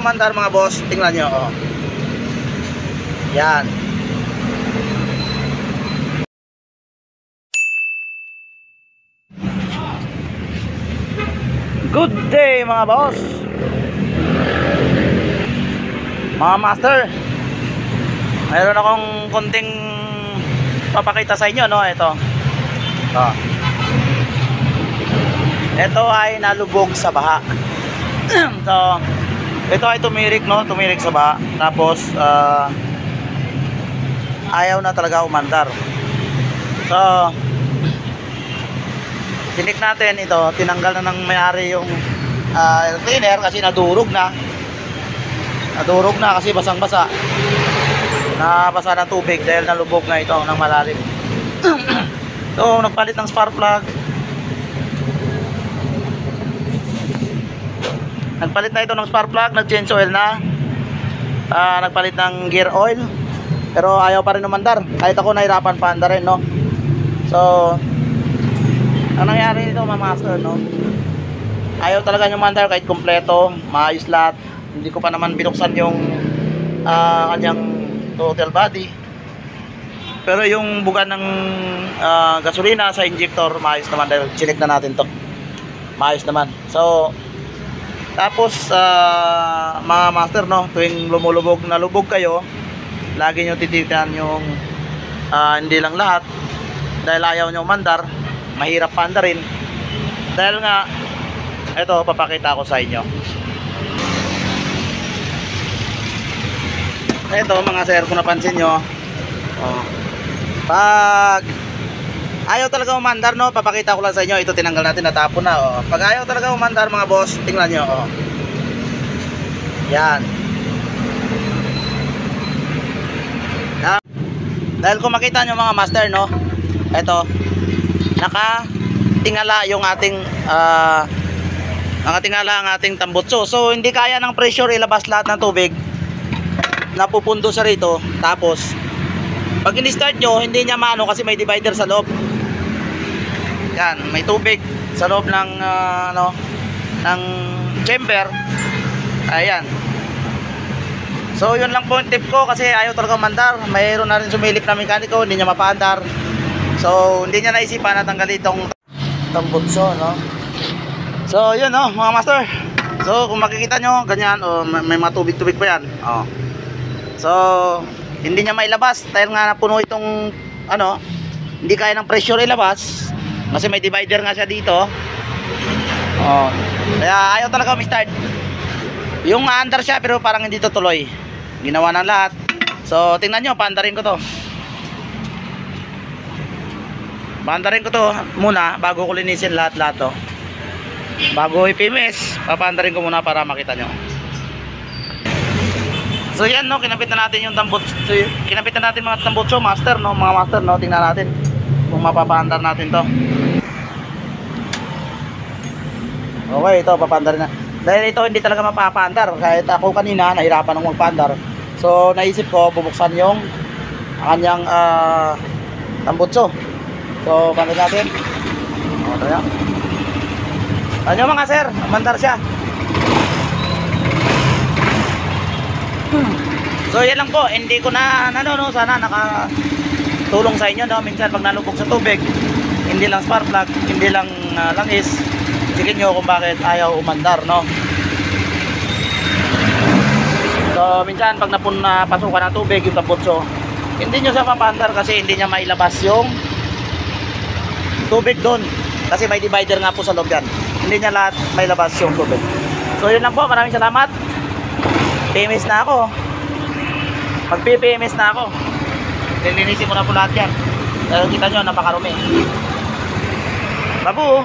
umandar mga boss. Tingnan nyo, oh. Yan. Good day mga boss, mga master. Mayroon akong konting papakita sa inyo, no? Ito. Ito ay nalubog sa baha. So, ito ay tumirik, no? Tumirik sa baha. Tapos ayaw na talaga umandar. So, tinik natin ito, tinanggal na ng may-ari yung air cleaner kasi nadurog na kasi basang-basa, nabasa ng tubig dahil nalubog na ito ng malalim. So nagpalit ng spark plug, nag-change oil na, nagpalit ng gear oil, pero ayaw pa rin umandar. Kahit ako nahirapan pa andarin, no? So ang nangyari nito mga master, no, ayaw talaga yung mandar kahit kompleto, maayos lahat. Hindi ko pa naman binuksan yung kanyang total body, pero yung bugan ng gasolina sa injector maayos naman dahil chinek na natin to, maayos naman. So tapos mga master, no, tuwing nalubog kayo, lagi nyo titinan yung hindi lang lahat, dahil ayaw nyo mandar, mahirap pa andarin. Dahil nga ito, papakita ko sa inyo. Ito mga sir, kung napansin nyo, pag ayaw talaga umandar, no, papakita ko lang sa inyo. Ito tinanggal natin, natapon na. Pag ayaw talaga umandar mga boss, tingnan nyo. Yan. Dahil kung makita nyo mga master, no, ito nakatingala yung ating nakatingala ang ating tambutso. So hindi kaya ng pressure ilabas lahat ng tubig, napupundo sa rito. Tapos pag in-start nyo, hindi niya maano kasi may divider sa loob. Yan, may tubig sa loob ng ng chamber. Ayan. So yun lang po yung tip ko, kasi ayaw talaga mandar. Mayroon na rin sumilip na mekaniko, hindi niya mapaandar. So hindi niya naisipan na tanggalin itong tambutso, no? So yun, no, mga master. So kung makikita nyo, ganyan, may mga tubig-tubig pa yan. So hindi niya mailabas dahil nga napuno itong hindi kaya ng pressure ilabas kasi may divider nga siya dito. Kaya ayaw talaga start. Yung maandar siya pero parang hindi tutuloy. Ginawa ng lahat. So tingnan nyo, paandarin ko to. Paandarin ko to muna bago ko linisin lahat-lahat to. Bago ipimis, papaandarin ko muna para makita nyo. So yan, no, kinapit na natin yung tambutso. Kinapit na natin mga tambutso, master, no, mga master, no. Tingnan natin kung mapapaandar natin to. Okay, ito papaandarin na. Dahil ito hindi talaga mapapaandar. Kahit ako kanina nahirapan akong magpaandar. So naisip ko bubuksan yung kanyang tambutso. So paandar natin. Ito yan. Ano mga sir, mandar siya. So yan lang po, hindi ko na sana nakatulong sa inyo, no. Minsan pag nalubog sa tubig, hindi lang spark plug, hindi lang langis, sige nyo kung bakit ayaw umandar, no. So minsan pag napasukan ng tubig yung tambutso, hindi nyo siya mapaandar kasi hindi niya mailabas yung tubig doon, kasi may divider nga po sa loob yan. Hindi niya lahat mailabas yung tubig. So yun lang po, maraming salamat. PMS na ako. Mag-PMS na ako. Lilinisin ko na po lahat yan. Dahil kita nyo, napakarumi. Babu.